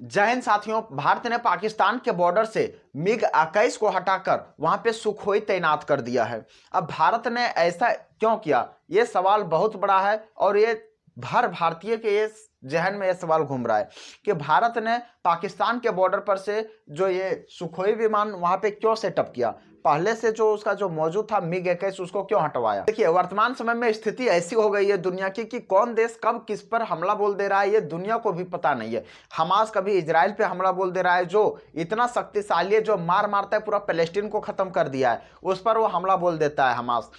जय हिंद साथियों। भारत ने पाकिस्तान के बॉर्डर से MiG-21 को हटाकर वहां पे सुखोई तैनात कर दिया है। अब भारत ने ऐसा क्यों किया, ये सवाल बहुत बड़ा है और ये हर भारतीय के ये जहन में ये सवाल घूम रहा है कि भारत ने पाकिस्तान के बॉर्डर पर से जो ये सुखोई विमान वहां पे क्यों सेटअप किया, पहले से जो उसका जो मौजूद था MiG-21 उसको क्यों हटवाया। देखिए, वर्तमान समय में स्थिति ऐसी हो गई है दुनिया की कि कौन देश कब किस पर हमला बोल दे रहा है ये दुनिया को भी पता नहीं है। हमास कभी इजराइल पे हमला बोल दे रहा है जो इतना शक्तिशाली है, जो मार मारता है, पूरा पैलेस्टीन को खत्म कर दिया है, उस पर वो हमला बोल देता है। हमास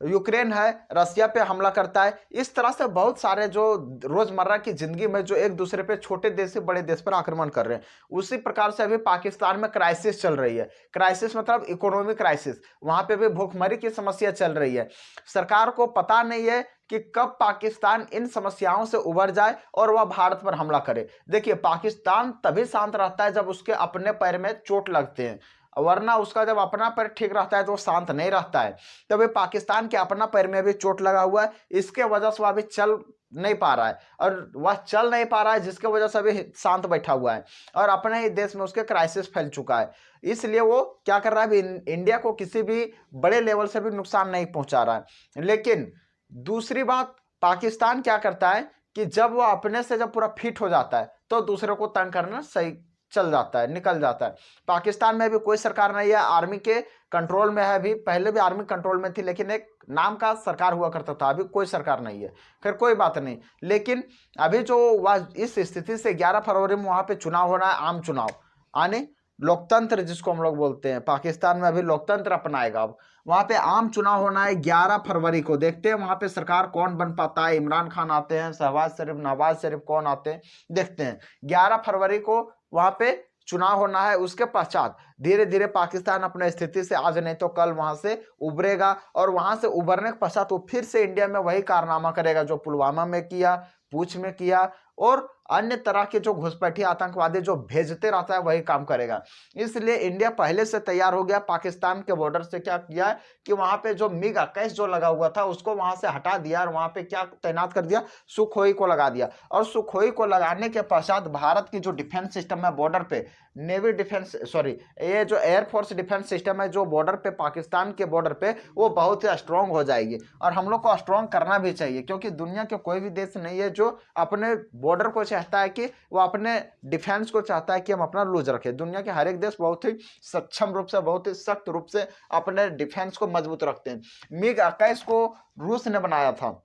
यूक्रेन है, रसिया पे हमला करता है। इस तरह से बहुत सारे जो रोजमर्रा की जिंदगी में जो एक दूसरे पे छोटे देश से बड़े देश पर आक्रमण कर रहे हैं, उसी प्रकार से अभी पाकिस्तान में क्राइसिस चल रही है। क्राइसिस मतलब इकोनॉमिक क्राइसिस, वहां पे भी भूखमरी की समस्या चल रही है। सरकार को पता नहीं है कि कब पाकिस्तान इन समस्याओं से उबर जाए और वह भारत पर हमला करे। देखिए, पाकिस्तान तभी शांत रहता है जब उसके अपने पैर में चोट लगते हैं, वरना उसका जब अपना पैर ठीक रहता है तो वो शांत नहीं रहता है। तभी पाकिस्तान के अपना पैर में भी चोट लगा हुआ है, इसके वजह से वह अभी चल नहीं पा रहा है और वह चल नहीं पा रहा है, जिसके वजह से अभी शांत बैठा हुआ है और अपने ही देश में उसके क्राइसिस फैल चुका है। इसलिए वो क्या कर रहा है, अभी इंडिया को किसी भी बड़े लेवल से भी नुकसान नहीं पहुंचा रहा है। लेकिन दूसरी बात, पाकिस्तान क्या करता है कि जब वो अपने से जब पूरा फिट हो जाता है तो दूसरे को तंग करना सही चल जाता है, निकल जाता है। पाकिस्तान में भी कोई सरकार नहीं है, आर्मी के कंट्रोल में है। अभी पहले भी आर्मी कंट्रोल में थी, लेकिन एक नाम का सरकार हुआ करता था, अभी कोई सरकार नहीं है। फिर कोई बात नहीं, लेकिन अभी जो वह इस स्थिति से 11 फरवरी में वहां पे चुनाव होना है, आम चुनाव आने, लोकतंत्र जिसको हम लोग बोलते हैं, पाकिस्तान में अभी लोकतंत्र अपनाएगा। अब वहां पे आम चुनाव होना है 11 फरवरी को। देखते हैं वहां पे सरकार कौन बन पाता है, इमरान खान आते हैं, शहबाज शरीफ, नवाज शरीफ कौन आते हैं, देखते हैं। 11 फरवरी को वहां पे चुनाव होना है। उसके पश्चात धीरे धीरे पाकिस्तान अपने स्थिति से आज नहीं तो कल वहां से उभरेगा और वहां से उभरने के पश्चात वो फिर से इंडिया में वही कारनामा करेगा जो पुलवामा में किया, पूंछ में किया और अन्य तरह के जो घुसपैठी आतंकवादी जो भेजते रहता है वही काम करेगा। इसलिए इंडिया पहले से तैयार हो गया। पाकिस्तान के बॉर्डर से क्या किया है कि वहां पे जो MiG-21 जो लगा हुआ था उसको वहां से हटा दिया और वहां पे क्या तैनात कर दिया, सुखोई को लगा दिया। और सुखोई को लगाने के पश्चात भारत की जो डिफेंस सिस्टम है बॉर्डर पे, नेवी डिफेंस सॉरी ये जो एयरफोर्स डिफेंस सिस्टम है जो बॉर्डर पे, पाकिस्तान के बॉर्डर पे, वो बहुत ही स्ट्रांग हो जाएगी। और हम लोग को स्ट्रांग करना भी चाहिए, क्योंकि दुनिया के कोई भी देश नहीं है जो अपने बॉर्डर को चाहता है कि वो अपने डिफेंस को चाहता है कि हम अपना लूज रखें। दुनिया के हर एक देश बहुत ही सक्षम रूप से, बहुत ही सख्त रूप से अपने डिफेंस को मजबूत रखते हैं। MiG-21 को रूस ने बनाया था।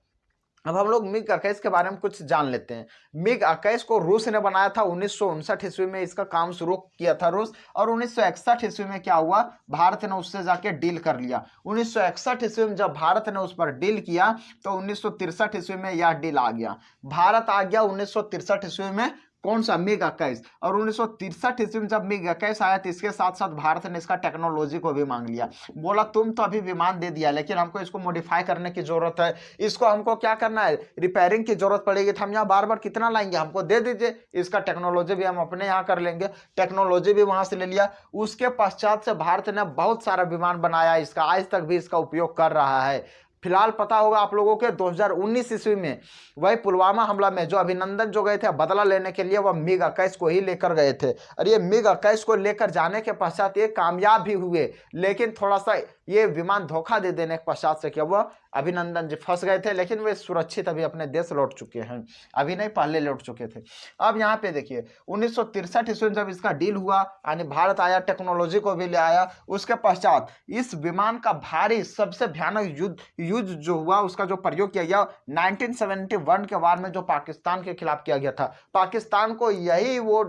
अब हम लोग MiG-21 के बारे में कुछ जान लेते हैं। MiG-21 को रूस ने बनाया था 1959 ईस्वी में, इसका काम शुरू किया था रूस। और 1961 ईस्वी में क्या हुआ, भारत ने उससे जाके डील कर लिया। 1961 ईस्वी में जब भारत ने उस पर डील किया तो 1963 ईस्वी में यह डील आ गया। भारत आ गया 1963 ईस्वी में, कौन सा, MiG-21। और 1963 ईस्वी में जब MiG-21 आया तो इसके साथ साथ भारत ने इसका टेक्नोलॉजी को भी मांग लिया। बोला तुम तो अभी विमान दे दिया, लेकिन हमको इसको मॉडिफाई करने की जरूरत है, इसको हमको क्या करना है, रिपेयरिंग की जरूरत पड़ेगी। तो हम यहाँ बार बार कितना लाएंगे, हमको दे दीजिए, इसका टेक्नोलॉजी भी हम अपने यहाँ कर लेंगे। टेक्नोलॉजी भी वहां से ले लिया। उसके पश्चात से भारत ने बहुत सारा विमान बनाया, इसका आज तक भी इसका उपयोग कर रहा है। फिलहाल पता होगा आप लोगों के 2019 ईस्वी में वही पुलवामा हमला में जो अभिनंदन जो गए थे बदला लेने के लिए, वह MiG-21 को ही लेकर गए थे। और ये MiG-21 को लेकर जाने के पश्चात ये कामयाब भी हुए, लेकिन थोड़ा सा ये विमान धोखा दे देने के पश्चात से क्या हुआ, अभिनंदन जी फंस गए थे, लेकिन वे सुरक्षित अभी अपने देश लौट चुके हैं। अभी नहीं, पहले लौट चुके थे। अब यहाँ पे देखिए 1963 ईस्वी में जब इसका डील हुआ, यानी भारत आया, टेक्नोलॉजी को भी ले आया। उसके पश्चात इस विमान का भारी सबसे भयानक युद्ध जो हुआ, उसका जो प्रयोग किया गया 1971 के वार में जो पाकिस्तान के खिलाफ किया गया था। पाकिस्तान को यही वो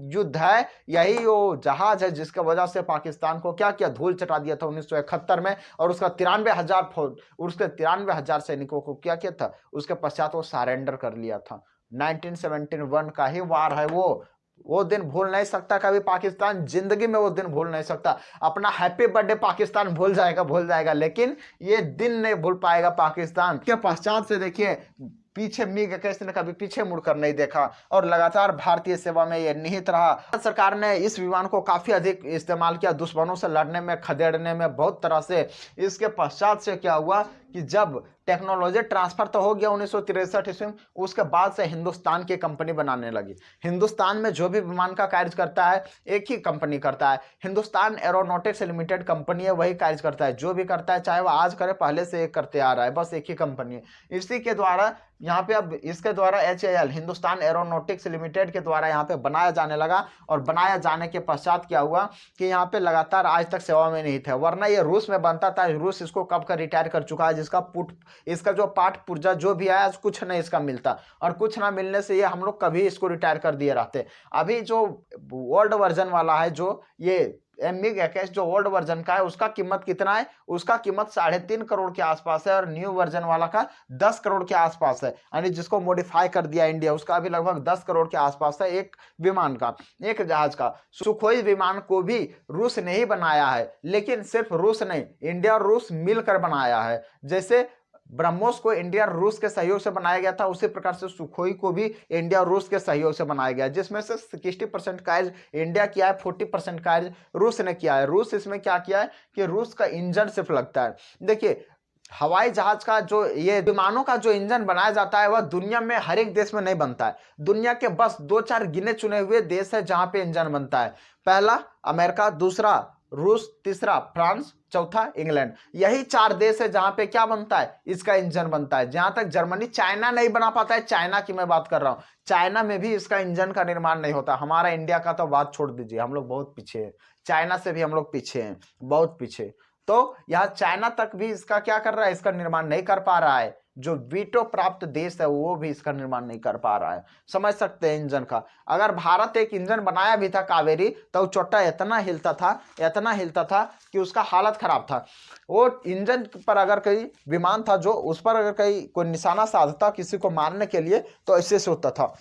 युद्ध है, यही वो जहाज है जिसके वजह से पाकिस्तान को क्या किया, धूल चटा दिया था 1971 में। और उसका 93,000 फौज, उसके 93,000 सैनिकों को क्या किया था, उसके पश्चात वो सरेंडर कर लिया था। 1971 का ही वार है वो दिन भूल नहीं सकता कभी पाकिस्तान, जिंदगी में वो दिन भूल नहीं सकता। अपना हैप्पी बर्थडे पाकिस्तान भूल जाएगा, लेकिन ये दिन नहीं भूल पाएगा पाकिस्तान। के पश्चात से देखिए पीछे MiG-21 ने कभी पीछे मुड़कर नहीं देखा और लगातार भारतीय सेवा में ये निहित रहा। सरकार ने इस विमान को काफी अधिक इस्तेमाल किया दुश्मनों से लड़ने में, खदेड़ने में, बहुत तरह से। इसके पश्चात से क्या हुआ कि जब टेक्नोलॉजी ट्रांसफर तो हो गया 1963 ईस्वी में, उसके बाद से हिंदुस्तान की कंपनी बनाने लगी। हिंदुस्तान में जो भी विमान का कार्य करता है एक ही कंपनी करता है, हिंदुस्तान एरोनॉटिक्स लिमिटेड कंपनी है, वही कार्य करता है। जो भी करता है चाहे वो आज करे, पहले से एक करते आ रहा है, बस एक ही कंपनी है। इसी के द्वारा यहाँ पे अब इसके द्वारा HAL हिंदुस्तान एरोनॉटिक्स लिमिटेड के द्वारा यहाँ पे बनाया जाने लगा। और बनाया जाने के पश्चात क्या हुआ कि यहाँ पे लगातार आज तक सेवा में नहीं था, वरना ये रूस में बनता था। रूस इसको कब का रिटायर कर चुका है, जिसका इसका जो पार्ट पुर्जा जो भी आया कुछ नहीं इसका मिलता, और कुछ ना मिलने से ये हम लोग कभी इसको रिटायर कर दिए रहते। अभी जो ओल्ड वर्जन वाला है, जो ये MiG-21 जो ओल्ड वर्जन का है, उसका कीमत कितना है, उसका कीमत 3.5 करोड़ के आसपास है, और न्यू वर्जन वाला का 10 करोड़ के आसपास है। यानी जिसको मॉडिफाई कर दिया इंडिया, उसका भी लगभग 10 करोड़ के आसपास है एक विमान का, एक जहाज का। सुखोई विमान को भी रूस ने ही बनाया है, लेकिन सिर्फ रूस नहीं, इंडिया और रूस मिलकर बनाया है। जैसे ब्रह्मोस को इंडिया और रूस के सहयोग से बनाया गया था, उसी प्रकार से सुखोई को भी इंडिया और रूस के सहयोग से बनाया गया, जिसमें से 60% कार्य इंडिया किया है, 40% कार्य रूस ने किया है। रूस इसमें क्या किया है कि रूस का इंजन सिर्फ लगता है। देखिए, हवाई जहाज का जो ये विमानों का जो इंजन बनाया जाता है, वह दुनिया में हर एक देश में नहीं बनता है। दुनिया के बस 2-4 गिने चुने हुए देश है जहां पे इंजन बनता है। पहला अमेरिका, दूसरा रूस, तीसरा फ्रांस, चौथा इंग्लैंड। यही 4 देश है जहां पे क्या बनता है, इसका इंजन बनता है। जहां तक जर्मनी, चाइना नहीं बना पाता है, चाइना की मैं बात कर रहा हूं। चाइना में भी इसका इंजन का निर्माण नहीं होता। हमारा इंडिया का तो बात छोड़ दीजिए, हम लोग बहुत पीछे हैं, चाइना से भी हम लोग पीछे हैं, बहुत पीछे। तो यहाँ चाइना तक भी इसका क्या कर रहा है, इसका निर्माण नहीं कर पा रहा है। जो वीटो प्राप्त देश है वो भी इसका निर्माण नहीं कर पा रहा है। समझ सकते हैं इंजन का। अगर भारत एक इंजन बनाया भी था कावेरी, तो चोटा इतना हिलता था, इतना हिलता था कि उसका हालत खराब था। वो इंजन पर अगर कहीं विमान था जो, उस पर अगर कहीं कोई निशाना साधता किसी को मारने के लिए, तो ऐसे से होता था।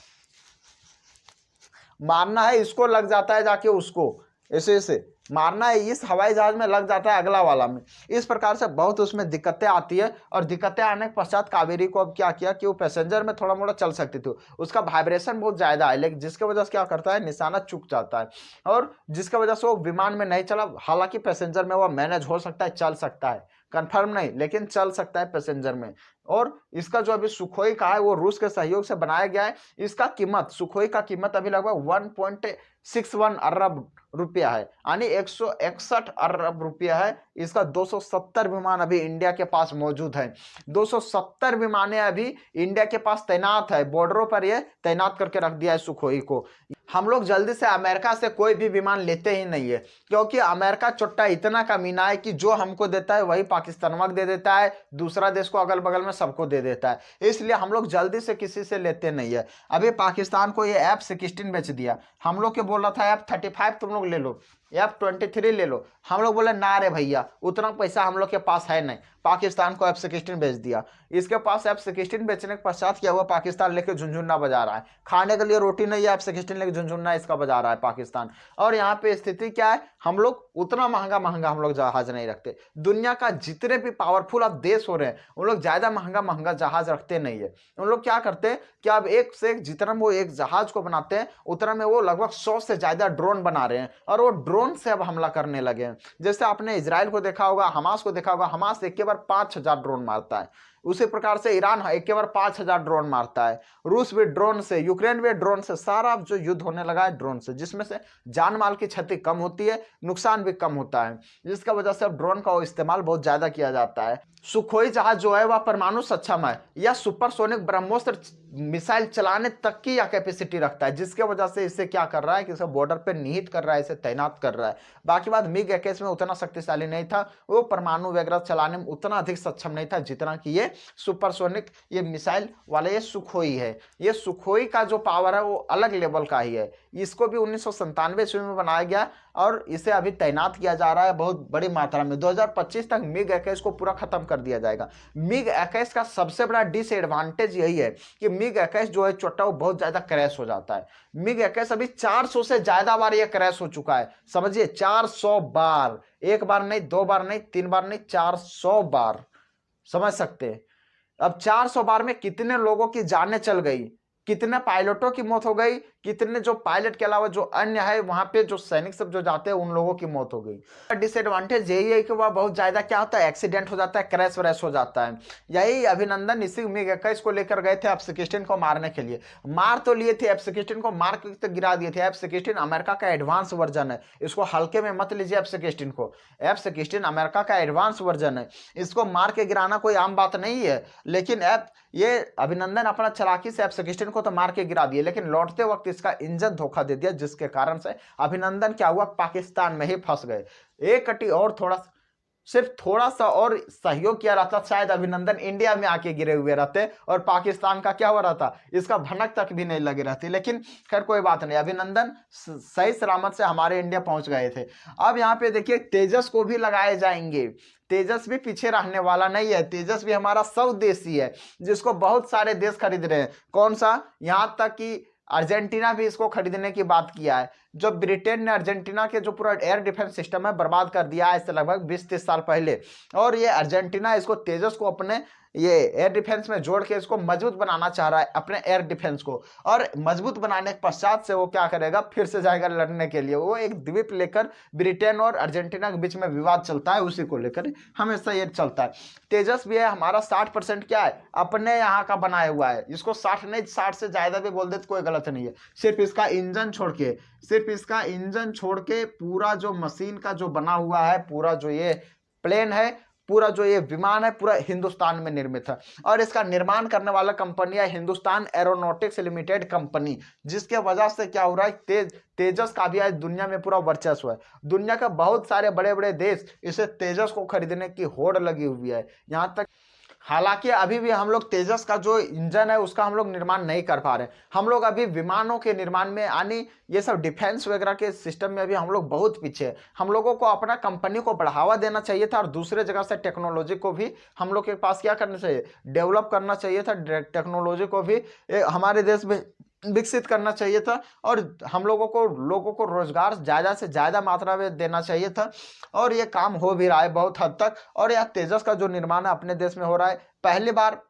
मारना है इसको, लग जाता है जाके उसको, ऐसे ऐसे मारना है इस हवाई जहाज में, लग जाता है अगला वाला में। इस प्रकार से बहुत उसमें दिक्कतें आती है। और दिक्कतें आने के पश्चात कावेरी को अब क्या किया कि वो पैसेंजर में थोड़ा मोड़ा चल सकती थी। उसका वाइब्रेशन बहुत ज्यादा है, लेकिन जिसकी वजह से क्या करता है, निशाना चूक जाता है, और जिसकी वजह से वो विमान में नहीं चला। हालांकि पैसेंजर में वो मैनेज हो सकता है, चल सकता है, कंफर्म नहीं, लेकिन चल सकता है पैसेंजर में। और इसका जो अभी सुखोई का है, वो रूस के सहयोग से बनाया गया है। इसका कीमत, सुखोई का कीमत अभी लगभग 1.61 अरब रुपया है, यानी 161 अरब रुपया है। इसका 270 विमान अभी इंडिया के पास मौजूद है। 270 विमानें अभी इंडिया के पास तैनात है, बॉर्डरों पर ये तैनात करके रख दिया है सुखोई को। हम लोग जल्दी से अमेरिका से कोई भी विमान लेते ही नहीं है, क्योंकि अमेरिका चुट्टा इतना कमीना है कि जो हमको देता है वही पाकिस्तान को दे देता है, दूसरा देश को अगल बगल में सबको दे देता है। इसलिए हम लोग जल्दी से किसी से लेते नहीं है। अभी पाकिस्तान को ये F-16 बेच दिया, हम लोग के बोल रहा था F-35 तुम लोग ले लो, F-23 ले लो। हम लोग बोले ना रे भैया, उतना पैसा हम लोग के पास है नहीं। पाकिस्तान को F-16 बेच दिया। इसके पास F-16 बेचने के पश्चात क्या हुआ, पाकिस्तान लेके झुनझुना बजा रहा है। खाने के लिए रोटी नहीं है, F-16 लेके झुनझुना इसका बजा रहा है पाकिस्तान। और यहाँ पे स्थिति क्या है, हम लोग उतना महंगा महंगा हम लोग जहाज नहीं रखते। दुनिया का जितने भी पावरफुल अब देश हो रहे हैं, उन लोग ज्यादा महंगा महंगा जहाज रखते नहीं है। उन लोग क्या करते हैं कि अब एक से एक, जितना वो एक जहाज को बनाते हैं, उतना में वो लगभग 100 से ज्यादा ड्रोन बना रहे हैं, और वो ड्रोन से अब हमला करने लगे हैं। जैसे आपने इजराइल को देखा होगा, हमास को देखा होगा, हमास एक के बार 5000 ड्रोन मारता है। उसी प्रकार से ईरान एक के बार 5000 ड्रोन मारता है। रूस भी ड्रोन से, यूक्रेन भी ड्रोन से, सारा जो युद्ध होने लगा है ड्रोन से, जिसमें से जान माल की क्षति कम होती है, नुकसान भी कम होता है, जिसका वजह से अब ड्रोन का इस्तेमाल बहुत ज्यादा किया जाता है। सुखोई जहाज जो है वह परमाणु सक्षम है, या सुपरसोनिक ब्रह्मोस्त्र मिसाइल चलाने तक की यह कैपेसिटी रखता है, जिसके वजह से इसे क्या कर रहा है कि इसे बॉर्डर पे निहित कर रहा है, इसे तैनात कर रहा है। बाकी बात MiG-21 में उतना शक्तिशाली नहीं था, वो परमाणु वगैरह चलाने में उतना अधिक सक्षम नहीं था जितना कि ये सुपरसोनिक, ये मिसाइल वाला ये सुखोई है। ये सुखोई का जो पावर है वो अलग लेवल का ही है। इसको भी 1997 ईस्वी में बनाया गया, और इसे अभी तैनात किया जा रहा है बहुत बड़ी मात्रा में। 2025 तक MiG-21 को पूरा खत्म कर दिया जाएगा। MiG-21 का सबसे बड़ा डिसएडवांटेज यही है कि MiG-21 जो है छोटा, वो बहुत ज्यादा क्रैश हो जाता है। MiG-21 अभी 400 से ज्यादा बार ये क्रैश हो चुका है, समझिए 400 बार, एक बार नहीं, 2 बार नहीं, 3 बार नहीं, 400 बार, समझ सकते हैं। अब 400 बार में कितने लोगों की जानें चल गई, कितने पायलटों की मौत हो गई, कितने जो पायलट के अलावा जो अन्य है वहां पे जो सैनिक सब जो जाते हैं उन लोगों की मौत हो गई। डिसएडवांटेज यही है कि वह बहुत ज्यादा क्या होता है, एक्सीडेंट हो जाता है, क्रैश व्रैश हो जाता है। यही अभिनंदन इसी MiG-21 को लेकर गए थे F-16 को मारने के लिए। मार तो लिए थे, F-16 को मार के तो गिरा दिए थे। F-16 अमेरिका का एडवांस वर्जन है, इसको हल्के में मत लीजिए। F-16 को, F-16 अमेरिका का एडवांस वर्जन है, इसको मार के गिराना कोई आम बात नहीं है। लेकिन ये अभिनंदन अपना चालाकी से F-16 को तो मार के गिरा दिए, लेकिन लौटते वक्त इसका इंजन धोखा दे दिया, जिसके कारण से अभिनंदन क्या हुआ, पाकिस्तान में ही फंस गए। एक कटी और सिर्फ थोड़ा सा और सहयोग किया रहता, शायद अभिनंदन इंडिया में आके गिरे हुए रहते और पाकिस्तान का क्या हो रहा था, इसका भनक तक भी नहीं लगी रहती। लेकिन खैर कोई बात नहीं, अभिनंदन सही सलामत से हमारे इंडिया पहुंच गए थे। अब यहाँ पे देखिए तेजस को भी लगाए जाएंगे। तेजस भी पीछे रहने वाला नहीं है। तेजस भी हमारा स्वदेशी है, जिसको बहुत सारे देश खरीद रहे हैं। कौन सा, यहाँ तक कि अर्जेंटीना भी इसको खरीदने की बात किया है। जो ब्रिटेन ने अर्जेंटीना के जो पूरा एयर डिफेंस सिस्टम है बर्बाद कर दिया है इससे लगभग 20-30 साल पहले, और ये अर्जेंटीना इसको तेजस को अपने ये एयर डिफेंस में जोड़ के इसको मजबूत बनाना चाह रहा है, अपने एयर डिफेंस को। और मजबूत बनाने के पश्चात से वो क्या करेगा, फिर से जाएगा लड़ने के लिए। वो एक द्वीप लेकर ब्रिटेन और अर्जेंटीना के बीच में विवाद चलता है, उसी को लेकर हमेशा ये चलता है। तेजस भी है हमारा 60% क्या है, अपने यहाँ का बनाया हुआ है। इसको 60 नहीं, 60 से ज्यादा भी बोल दे तो कोई गलत नहीं है। सिर्फ इसका इंजन छोड़ के पूरा जो मशीन का जो बना हुआ है, पूरा जो ये प्लेन है, पूरा जो ये विमान है, पूरा हिंदुस्तान में निर्मित है। और इसका निर्माण करने वाला कंपनी है हिंदुस्तान एरोनॉटिक्स लिमिटेड कंपनी, जिसके वजह से क्या हो रहा है, तेजस का भी आज दुनिया में पूरा वर्चस्व है। दुनिया का बहुत सारे बड़े बड़े देश इसे तेजस को खरीदने की होड़ लगी हुई है। यहाँ तक हालांकि अभी भी हम लोग तेजस का जो इंजन है उसका हम लोग निर्माण नहीं कर पा रहे। हम लोग अभी विमानों के निर्माण में, यानी ये सब डिफेंस वगैरह के सिस्टम में अभी हम लोग बहुत पीछे हैं। हम लोगों को अपना कंपनी को बढ़ावा देना चाहिए था, और दूसरे जगह से टेक्नोलॉजी को भी हम लोग के पास क्या करना चाहिए, डेवलप करना चाहिए था। टेक्नोलॉजी को भी हमारे देश में विकसित करना चाहिए था, और हम लोगों को रोजगार ज़्यादा से ज़्यादा मात्रा में देना चाहिए था। और ये काम हो भी रहा है बहुत हद तक। और यह तेजस का जो निर्माण है अपने देश में हो रहा है। पहली बार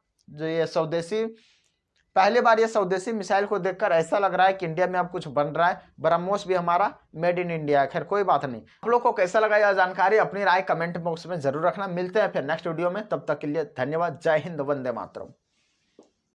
ये स्वदेशी मिसाइल को देखकर ऐसा लग रहा है कि इंडिया में अब कुछ बन रहा है। ब्रह्मोस भी हमारा मेड इन इंडिया है। खैर कोई बात नहीं। आप लोग को कैसा लगा यह जानकारी, अपनी राय कमेंट बॉक्स में जरूर रखना। मिलते हैं फिर नेक्स्ट वीडियो में, तब तक के लिए धन्यवाद। जय हिंद, वंदे मातरम।